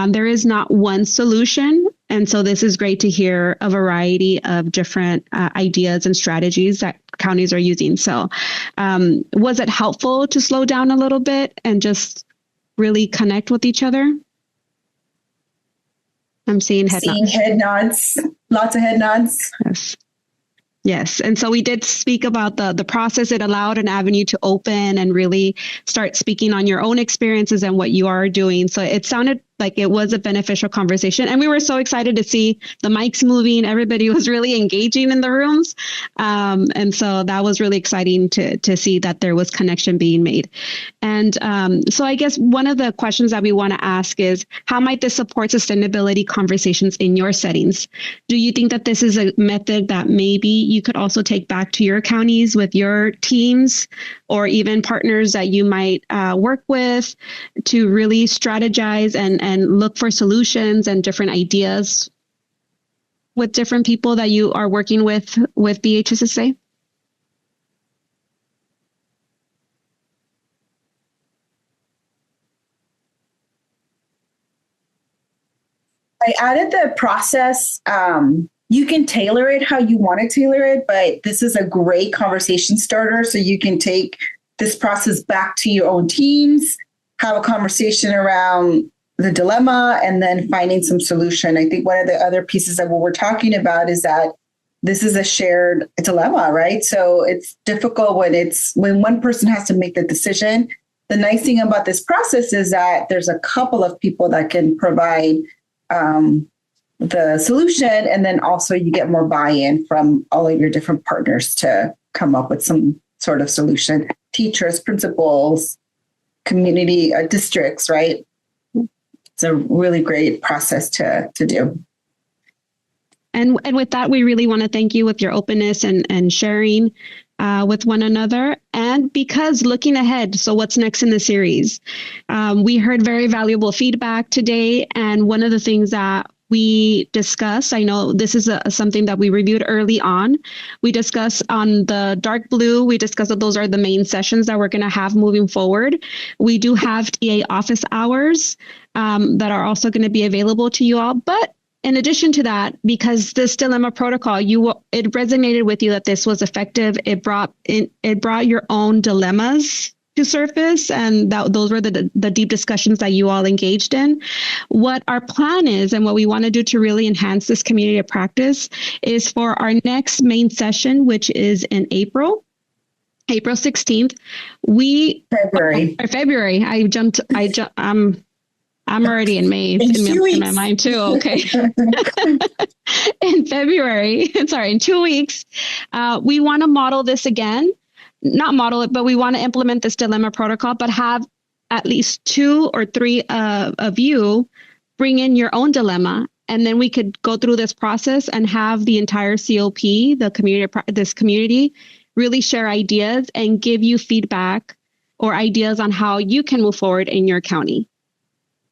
Speaker 5: There is not one solution. And so this is great to hear a variety of different ideas and strategies that counties are using. So was it helpful to slow down a little bit and just really connect with each other? I'm seeing head nods.
Speaker 1: Head nods. Lots of head nods.
Speaker 5: Yes. Yes. And so we did speak about the process. It allowed an avenue to open and really start speaking on your own experiences and what you are doing. So it sounded like it was a beneficial conversation. And we were so excited to see the mics moving. Everybody was really engaging in the rooms. And so that was really exciting to see that there was connection being made. And so I guess one of the questions that we want to ask is, how might this support sustainability conversations in your settings? Do you think that this is a method that maybe you could also take back to your counties with your teams, or even partners that you might work with to really strategize and look for solutions and different ideas with different people that you are working with BHSSA?
Speaker 1: I added the process. You can tailor it how you want to tailor it, but this is a great conversation starter. So you can take this process back to your own teams, have a conversation around the dilemma, and then finding some solution. I think one of the other pieces of what we're talking about is that this is a shared dilemma, right? So it's difficult when one person has to make the decision. The nice thing about this process is that there's a couple of people that can provide the solution, and then also you get more buy-in from all of your different partners to come up with some sort of solution. Teachers, principals, community districts, right? It's a really great process to do.
Speaker 5: And with that, we really want to thank you with your openness and sharing with one another. And because looking ahead, so what's next in the series? We heard very valuable feedback today. And one of the things that we discussed, I know this is something that we reviewed early on. We discussed on the dark blue, we discussed that those are the main sessions that we're going to have moving forward. We do have TA office hours that are also going to be available to you all. But in addition to that, because this dilemma protocol, it resonated with you that this was effective. It brought your own dilemmas to surface, and those were the deep discussions that you all engaged in. What our plan is, and what we want to do to really enhance this community of practice, is for our next main session, which is in April 16th. February. I'm already in May in my mind too. Okay. In February, in 2 weeks, we want to model this again. Not model it, but we want to implement this dilemma protocol, but have at least 2 or 3 of you bring in your own dilemma. And then we could go through this process and have the entire COP, this community, really share ideas and give you feedback or ideas on how you can move forward in your county.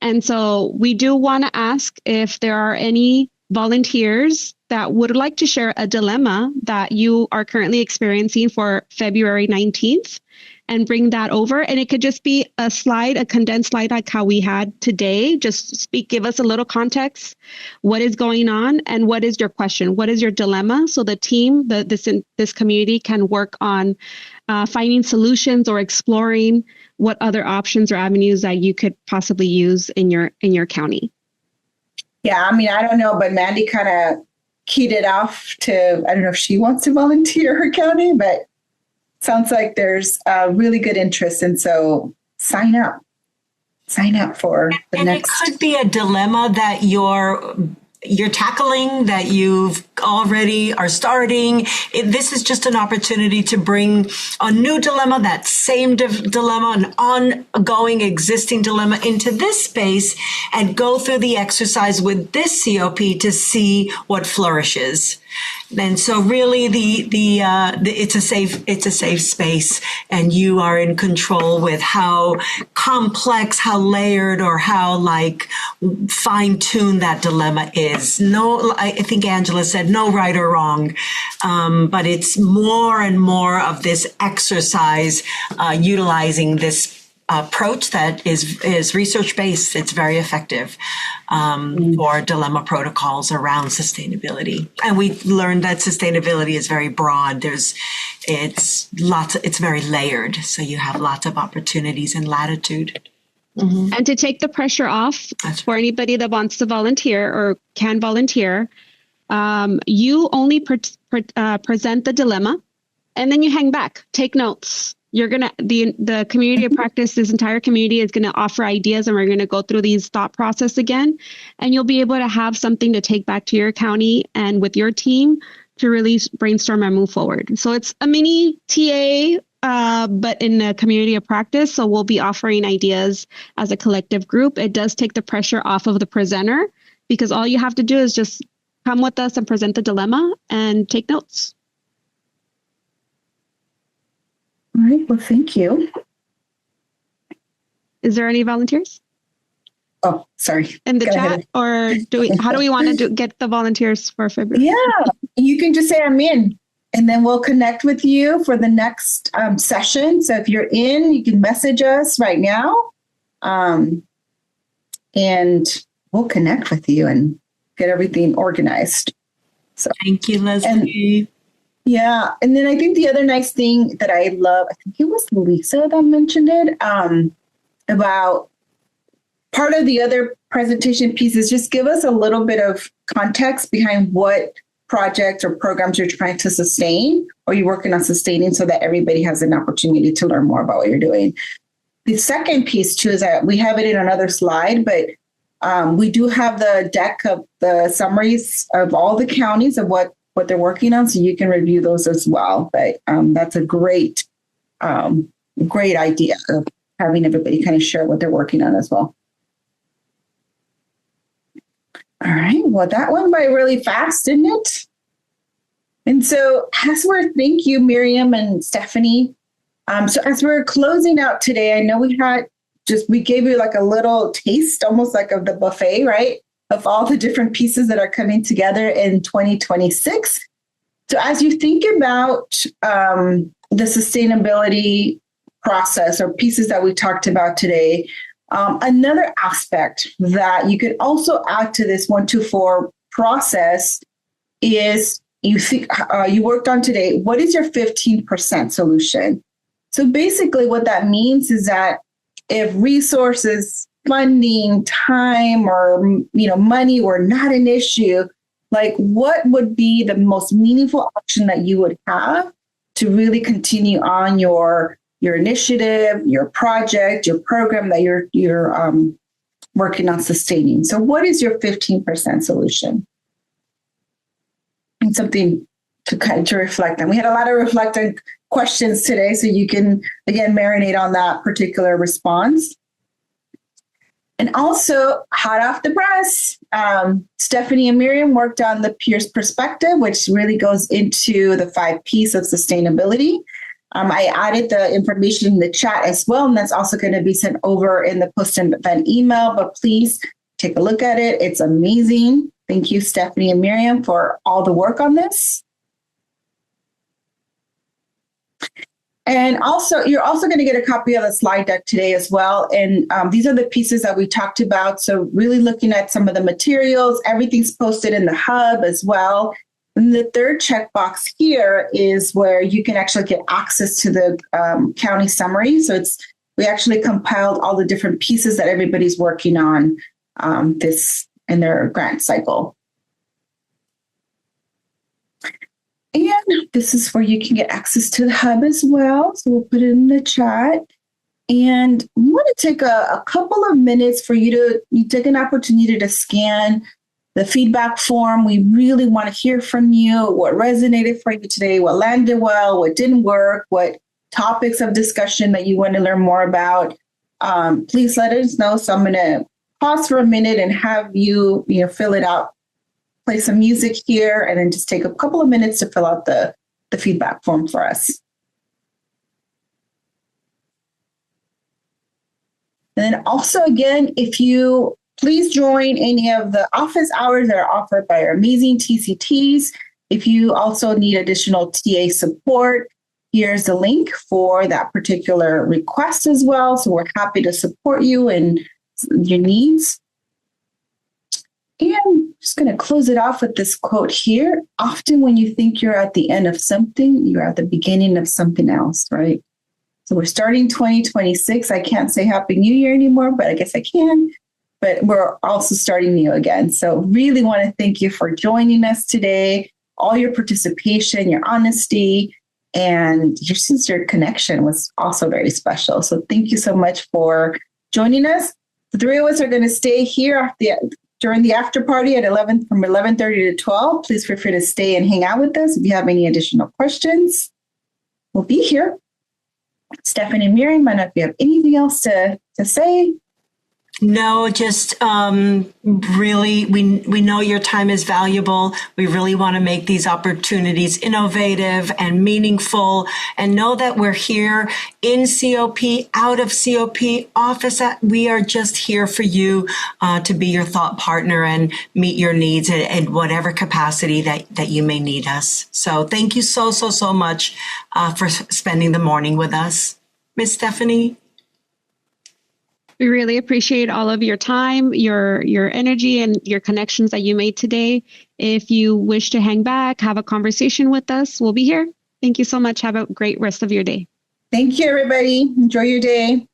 Speaker 5: And so we do want to ask if there are any volunteers that would like to share a dilemma that you are currently experiencing for February 19th and bring that over. And it could just be a condensed slide like how we had today. Just give us a little context. What is going on and what is your question? What is your dilemma? So the team, this community can work on finding solutions or exploring what other options or avenues that you could possibly use in your county.
Speaker 1: Yeah, I mean, I don't know, but Mandy kind of keyed it off to, I don't know if she wants to volunteer her county, but sounds like there's a really good interest. And so sign up for the next.
Speaker 4: It could be a dilemma that you're tackling, that you've already are starting. This is just an opportunity to bring a new dilemma, that same dilemma, an ongoing existing dilemma into this space and go through the exercise with this COP to see what flourishes. And so really it's a safe space, and you are in control with how complex, how layered, or how fine-tuned that dilemma is. No, I think Angela said no right or wrong, but it's more and more of this exercise, utilizing this approach that is research-based. It's very effective for dilemma protocols around sustainability. And we learned that sustainability is very broad. It's very layered. So you have lots of opportunities and latitude.
Speaker 5: Mm-hmm. And to take the pressure off for anybody that wants to volunteer or can volunteer, you only present the dilemma, and then you hang back, take notes. You're going to, the community of practice, this entire community is going to offer ideas, and we're going to go through these thought process again. And you'll be able to have something to take back to your county and with your team to really brainstorm and move forward. So it's a mini TA, but in the community of practice. So we'll be offering ideas as a collective group. It does take the pressure off of the presenter, because all you have to do is just come with us and present the dilemma and take notes.
Speaker 1: All right. Well, thank you.
Speaker 5: Is there any volunteers?
Speaker 1: Oh, sorry.
Speaker 5: In the chat, or how do we want to get the volunteers for February?
Speaker 1: Yeah, you can just say I'm in, and then we'll connect with you for the next session. So if you're in, you can message us right now, and we'll connect with you and get everything organized. So
Speaker 4: thank you, Leslie.
Speaker 1: Yeah. And then I think the other nice thing that I love, I think it was Lisa that mentioned it, about part of the other presentation piece is just give us a little bit of context behind what projects or programs you're trying to sustain or you're working on sustaining, so that everybody has an opportunity to learn more about what you're doing. The second piece too is that we have it in another slide, but we do have the deck of the summaries of all the counties of what they're working on, so you can review those as well. But that's a great idea of having everybody kind of share what they're working on as well. All right. Well, that went by really fast, didn't it? And so thank you, Miriam and Stephanie. So as we're closing out today, I know we gave you like a little taste, almost like of the buffet, right? Of all the different pieces that are coming together in 2026. So as you think about the sustainability process or pieces that we talked about today, another aspect that you could also add to this 1-2-4 process is you worked on today, what is your 15% solution? So basically what that means is that if resources, funding, time, or money were not an issue, like what would be the most meaningful action that you would have to really continue on your initiative, your project, your program that you're working on sustaining? So what is your 15% solution? And something to reflect on. We had a lot of reflective questions today, so you can, again, marinate on that particular response. And also, hot off the press, Stephanie and Miriam worked on the peers perspective, which really goes into the 5 P's of sustainability. I added the information in the chat as well, and that's also going to be sent over in the post-event email, but please take a look at it. It's amazing. Thank you, Stephanie and Miriam, for all the work on this. And also, you're also going to get a copy of the slide deck today as well. And these are the pieces that we talked about. So really looking at some of the materials, everything's posted in the hub as well. And the third checkbox here is where you can actually get access to the county summary. So we actually compiled all the different pieces that everybody's working on this in their grant cycle. And this is where you can get access to the hub as well. So we'll put it in the chat. And I want to take a couple of minutes for you take an opportunity to scan the feedback form. We really want to hear from you, what resonated for you today, what landed well, what didn't work, what topics of discussion that you want to learn more about. Please let us know. So I'm going to pause for a minute and have you fill it out. Play some music here, and then just take a couple of minutes to fill out the feedback form for us. And then also, again, if you please join any of the office hours that are offered by our amazing TCTs. If you also need additional TA support, Here's the link for that particular request as well. So we're happy to support you and your needs. And I'm just going to close it off with this quote here. Often when you think you're at the end of something, you're at the beginning of something else, right? So we're starting 2026. I can't say Happy New Year anymore, but I guess I can. But we're also starting new again. So really want to thank you for joining us today, all your participation, your honesty, and your sincere connection was also very special. So thank you so much for joining us. The three of us are going to stay here during the after party at 11 from 11:30 to 12. Please feel free to stay and hang out with us. If you have any additional questions, we'll be here. Stephanie and Miriam, might not if you have anything else to say.
Speaker 4: No, just really, we know your time is valuable. We really want to make these opportunities innovative and meaningful, and know that we're here in COP, out of COP, office. We are just here for you to be your thought partner and meet your needs in whatever capacity that you may need us. So thank you so much for spending the morning with us. Miss Stephanie?
Speaker 5: We really appreciate all of your time, your energy, and your connections that you made today. If you wish to hang back, have a conversation with us, we'll be here. Thank you so much. Have a great rest of your day.
Speaker 1: Thank you, everybody. Enjoy your day.